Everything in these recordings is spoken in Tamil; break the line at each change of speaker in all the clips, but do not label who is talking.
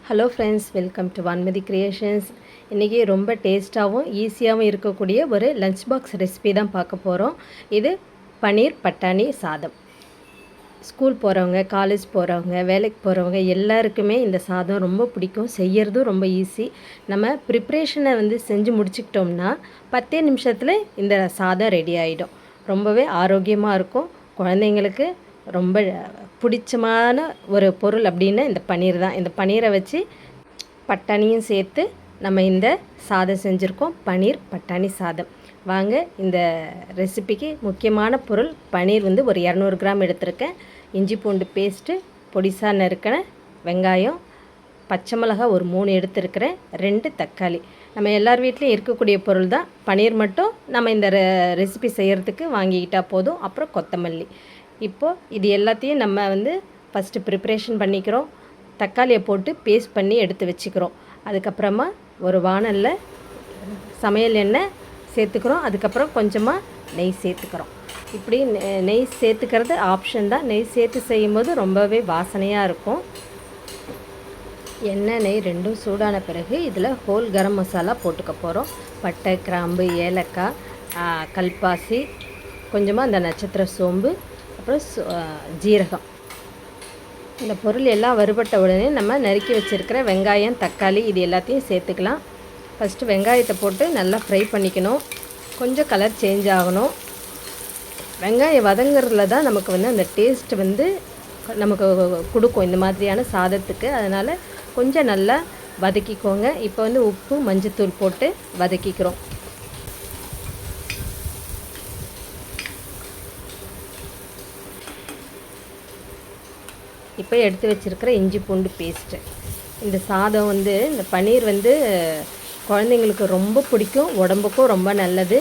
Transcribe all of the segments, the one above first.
Hello friends, welcome to Vanmathi creations. இன்றைக்கி ரொம்ப டேஸ்ட்டாகவும் ஈஸியாகவும் இருக்கக்கூடிய ஒரு லஞ்ச் பாக்ஸ் ரெசிபி தான் பார்க்க போகிறோம். இது பன்னீர் பட்டாணி சாதம். ஸ்கூல் போகிறவங்க, காலேஜ் போகிறவங்க, வேலைக்கு போகிறவங்க எல்லாருக்குமே இந்த சாதம் ரொம்ப பிடிக்கும். செய்யறதும் ரொம்ப ஈஸி. நம்ம ப்ரிப்ரேஷனை செஞ்சு முடிச்சுக்கிட்டோம்னா 10 நிமிஷத்தில் இந்த சாதம் ரெடி ஆகிடும். ரொம்பவே ஆரோக்கியமாக இருக்கும். குழந்தைங்களுக்கு ரொம்ப பிடிச்சமான ஒரு பொருள் அப்படின்னா இந்த பன்னீர் தான். இந்த பன்னீரை வச்சு பட்டாணியும் சேர்த்து நம்ம இந்த சாதம் செஞ்சுருக்கோம். பன்னீர் பட்டாணி சாதம். வாங்க, இந்த ரெசிபிக்கு முக்கியமான பொருள் பன்னீர் ஒரு 200 கிராம் எடுத்திருக்கேன். இஞ்சி பூண்டு பேஸ்ட்டு, பொடிசாக நறுக்கின வெங்காயம், பச்சை மிளகாய் ஒரு 3 எடுத்துருக்கிறேன், 2 தக்காளி. நம்ம எல்லார் வீட்லேயும் இருக்கக்கூடிய பொருள் தான். பன்னீர் மட்டும் நம்ம இந்த ரெசிபி செய்கிறதுக்கு வாங்கிக்கிட்டால் போதும். அப்புறம் கொத்தமல்லி. இப்போது இது எல்லாத்தையும் நம்ம ஃபஸ்ட்டு ப்ரிப்ரேஷன் பண்ணிக்கிறோம். தக்காளியை போட்டு பேஸ்ட் பண்ணி எடுத்து வச்சுக்கிறோம். அதுக்கப்புறமா ஒரு வாணலில் சமையல் எண்ணெய் சேர்த்துக்கிறோம். அதுக்கப்புறம் கொஞ்சமாக நெய் சேர்த்துக்கிறோம். இப்படி நெய் சேர்த்துக்கிறது ஆப்ஷன் தான். நெய் சேர்த்து செய்யும்போது ரொம்பவே வாசனையாக இருக்கும். எண்ணெய் நெய் ரெண்டும் சூடான பிறகு இதில் ஹோல் கரம் மசாலா போட்டுக்க போகிறோம். பட்டை, கிராம்பு, ஏலக்காய், கல்பாசி, கொஞ்சமாக அந்த நட்சத்திர சோம்பு, அப்புறம் ஜீரகம். இந்த பொருள் எல்லாம் வறுபட்ட உடனே நம்ம நறுக்கி வச்சுருக்கிற வெங்காயம், தக்காளி இது எல்லாத்தையும் சேர்த்துக்கலாம். ஃபஸ்ட்டு வெங்காயத்தை போட்டு நல்லா ஃப்ரை பண்ணிக்கணும். கொஞ்சம் கலர் சேஞ்ச் ஆகணும். வெங்காயம் வதங்குறதுல தான் நமக்கு அந்த டேஸ்ட் நமக்கு கொடுக்கும் இந்த மாதிரியான சாதத்துக்கு. அதனால் கொஞ்சம் நல்லா வதக்கிக்கோங்க. இப்போ உப்பு, மஞ்சத்தூள் போட்டு வதக்கிக்கிறோம். இப்போ எடுத்து வச்சுருக்கிற இஞ்சி பூண்டு பேஸ்ட்டு. இந்த சாதம் இந்த பன்னீர் குழந்தைங்களுக்கு ரொம்ப பிடிக்கும். உடம்புக்கும் ரொம்ப நல்லது.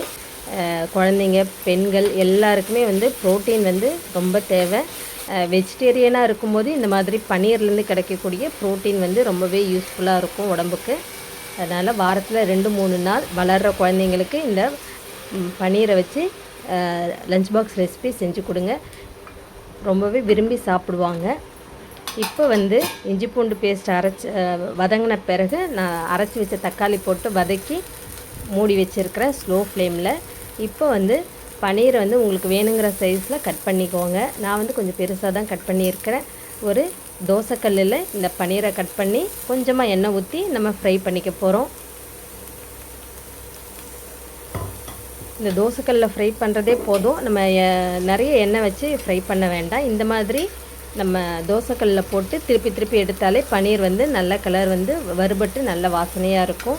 குழந்தைங்க, பெண்கள் எல்லாருக்குமே ப்ரோட்டீன் ரொம்ப தேவை. வெஜிடேரியனாக இருக்கும்போது இந்த மாதிரி பன்னீர்லேருந்து கிடைக்கக்கூடிய ப்ரோட்டீன் ரொம்பவே யூஸ்ஃபுல்லாக இருக்கும் உடம்புக்கு. அதனால் வாரத்தில் 2-3 நாள் வளர்கிற குழந்தைங்களுக்கு இந்த பன்னீரை வச்சு லஞ்ச் பாக்ஸ் ரெசிபி செஞ்சு கொடுங்க. ரொம்பவே விரும்பி சாப்பிடுவாங்க. இப்போ இஞ்சி பூண்டு பேஸ்ட் வதங்கின பிறகு நான் அரைச்சி வச்ச தக்காளி போட்டு வதக்கி மூடி வச்சுருக்கிறேன் ஸ்லோ ஃப்ளேமில். இப்போ பன்னீரை உங்களுக்கு வேணுங்கிற சைஸில் கட் பண்ணிக்கோங்க. நான் கொஞ்சம் பெருசாக தான் கட் பண்ணியிருக்கிறேன். ஒரு தோசைக்கல்லில் இந்த பன்னீரை கட் பண்ணி கொஞ்சமாக எண்ணெய் ஊற்றி நம்ம ஃப்ரை பண்ணிக்க போகிறோம். இந்த தோசைக்கல்லில் ஃப்ரை பண்ணுறதே போதும். நம்ம நிறைய எண்ணெய் வச்சு ஃப்ரை பண்ண வேண்டாம். இந்த மாதிரி நம்ம தோசைக்கல்லில் போட்டு திருப்பி திருப்பி எடுத்தாலே பன்னீர் நல்ல கலர் வறுபட்டு நல்ல வாசனையாக இருக்கும்.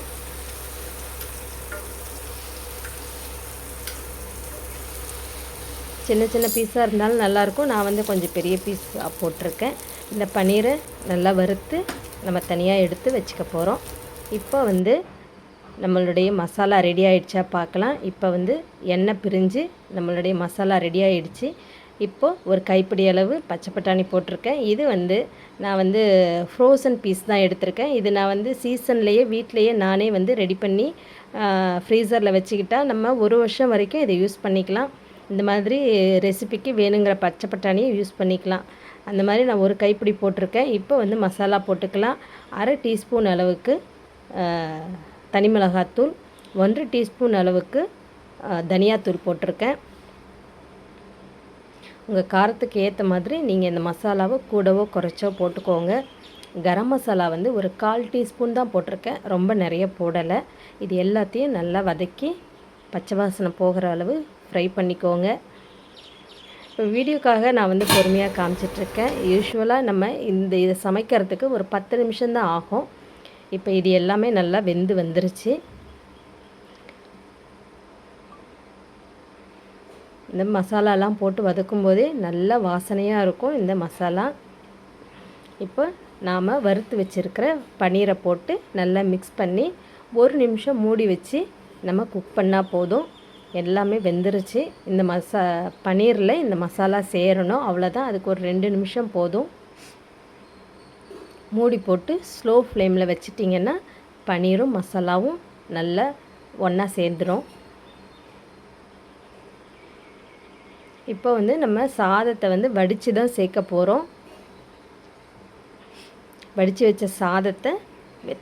சின்ன சின்ன பீஸாக இருந்தாலும் நல்லாயிருக்கும். நான் கொஞ்சம் பெரிய பீஸ் போட்டிருக்கேன். இந்த பன்னீரை நல்லா வறுத்து நம்ம தனியாக எடுத்து வச்சுக்க போகிறோம். இப்போ நம்மளுடைய மசாலா ரெடி ஆகிடுச்சா பார்க்கலாம். இப்போ எண்ணெய் பிரிஞ்சு நம்மளுடைய மசாலா ரெடி ஆகிடுச்சு. இப்போது ஒரு கைப்பிடி அளவு பச்சை பட்டாணி போட்டிருக்கேன். இது நான் ஃப்ரோசன் பீஸ் தான் எடுத்திருக்கேன். இது நான் சீசன்லேயே வீட்டிலையே நானே ரெடி பண்ணி ஃப்ரீசரில் வச்சுக்கிட்டால் நம்ம 1 வருஷம் வரைக்கும் இதை யூஸ் பண்ணிக்கலாம். இந்த மாதிரி ரெசிபிக்கு வேணுங்கிற பச்சை பட்டாணியை யூஸ் பண்ணிக்கலாம். அந்த மாதிரி நான் ஒரு கைப்பிடி போட்டிருக்கேன். இப்போ மசாலா போட்டுக்கலாம். 1/2 டீஸ்பூன் அளவுக்கு தனி மிளகாத்தூள், 1 டீஸ்பூன் அளவுக்கு தனியாத்தூள் போட்டிருக்கேன். உங்கள் காரத்துக்கு ஏற்ற மாதிரி நீங்கள் இந்த மசாலாவை கூடவோ குறைச்சோ போட்டுக்கோங்க. கரம் மசாலா ஒரு 1/4 டீஸ்பூன் தான் போட்டிருக்கேன். ரொம்ப நிறைய போடலை. இது எல்லாத்தையும் நல்லா வதக்கி பச்சை வாசனை போகிற அளவு ஃப்ரை பண்ணிக்கோங்க. இப்போ வீடியோக்காக நான் பொறுமையாக காமிச்சிட்ருக்கேன். யூஸ்வலாக நம்ம இதை சமைக்கிறதுக்கு ஒரு 10 நிமிஷம்தான் ஆகும். இப்போ இது எல்லாமே நல்லா வெந்து வந்துருச்சு. இந்த மசாலாலாம் போட்டு வதக்கும் போதே நல்ல வாசனையாக இருக்கும் இந்த மசாலா. இப்போ நாம் வறுத்து வச்சுருக்கிற பன்னீரை போட்டு நல்லா மிக்ஸ் பண்ணி 1 நிமிஷம் மூடி வச்சு நம்ம குக் பண்ணால் போதும். எல்லாமே வெந்துருச்சு. இந்த பன்னீரில் இந்த மசாலா சேரணும், அவ்வளோதான். அதுக்கு ஒரு 2 நிமிஷம் போதும். மூடி போட்டு ஸ்லோ ஃப்ளேமில் வச்சிட்டிங்கன்னா பன்னீரும் மசாலாவும் நல்லா ஒன்றா சேர்ந்துடும். இப்போ நம்ம சாதத்தை வடித்து தான் சேர்க்க போகிறோம். வடித்து வச்ச சாதத்தை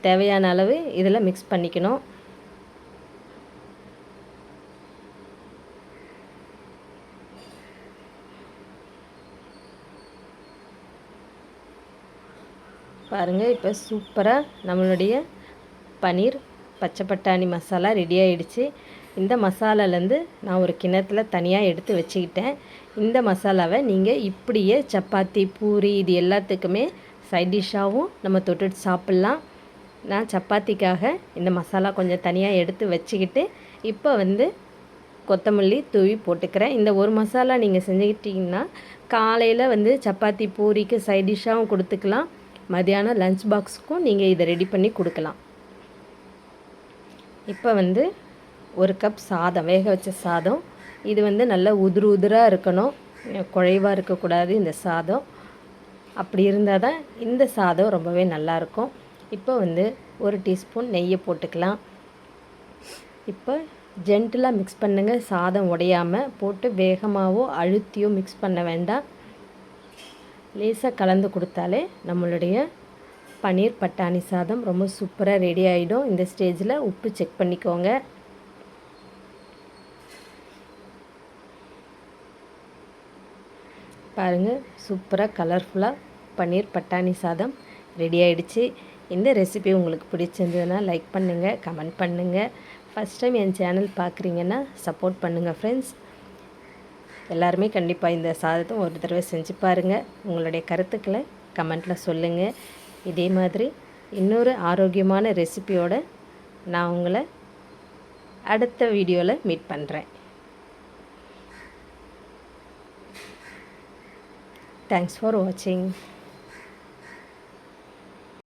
தேவையான அளவு இதில் மிக்ஸ் பண்ணிக்கணும். பாருங்கள், இப்போ சூப்பராக நம்மளுடைய பன்னீர் பச்சை பட்டாணி மசாலா ரெடி ஆகிடுச்சு. இந்த மசாலாலேருந்து நான் ஒரு கிண்ணத்தில் தனியாக எடுத்து வச்சுக்கிட்டேன். இந்த மசாலாவை நீங்கள் இப்படியே சப்பாத்தி, பூரி இது எல்லாத்துக்குமே சைட் டிஷ்ஷாகவும் நம்ம தொட்டுட்டு சாப்பிட்லாம். நான் சப்பாத்திக்காக இந்த மசாலா கொஞ்சம் தனியாக எடுத்து வச்சுக்கிட்டு இப்போ கொத்தமல்லி தூவி போட்டுக்கிறேன். இந்த ஒரு மசாலா நீங்கள் செஞ்சுக்கிட்டிங்கன்னா காலையில் சப்பாத்தி பூரிக்கு சைட் டிஷ்ஷாகவும் கொடுத்துக்கலாம். மதியானம் லஞ்ச் பாக்ஸுக்கும் நீங்கள் இதை ரெடி பண்ணி கொடுக்கலாம். இப்போ ஒரு கப் சாதம், வேக வச்ச சாதம். இது நல்ல உதிராக இருக்கணும், குழைவாக இருக்கக்கூடாது இந்த சாதம். அப்படி இருந்தால் தான் இந்த சாதம் ரொம்பவே நல்லாயிருக்கும். இப்போ ஒரு டீஸ்பூன் நெய்யை போட்டுக்கலாம். இப்போ ஜென்டிலாக மிக்ஸ் பண்ணுங்கள், சாதம் உடையாமல். போட்டு வேகமாகவோ அழுத்தியோ மிக்ஸ் பண்ண வேண்டாம். லேசாக கலந்து கொடுத்தாலே நம்மளுடைய பன்னீர் பட்டாணி சாதம் ரொம்ப சூப்பராக ரெடி ஆகிடும். இந்த ஸ்டேஜில் உப்பு செக் பண்ணிக்கோங்க. பாருங்கள், சூப்பராக கலர்ஃபுல்லாக பன்னீர் பட்டாணி சாதம் ரெடி ஆகிடுச்சு. இந்த ரெசிபி உங்களுக்கு பிடிச்சிருந்ததுன்னா லைக் பண்ணுங்கள், கமெண்ட் பண்ணுங்கள். ஃபஸ்ட் டைம் என் சேனல் பார்க்குறீங்கன்னா சப்போர்ட் பண்ணுங்கள் ஃப்ரெண்ட்ஸ். எல்லாருமே கண்டிப்பாக இந்த சாதத்தை ஒரு தடவை செஞ்சு பாருங்கள். உங்களுடைய கருத்துக்களை கமெண்ட்டில் சொல்லுங்கள். இதே மாதிரி இன்னொரு ஆரோக்கியமான ரெசிபியோடு நான் உங்களை அடுத்த வீடியோவில் மீட் பண்ணுறேன். தேங்க்ஸ் ஃபார் வாட்சிங்.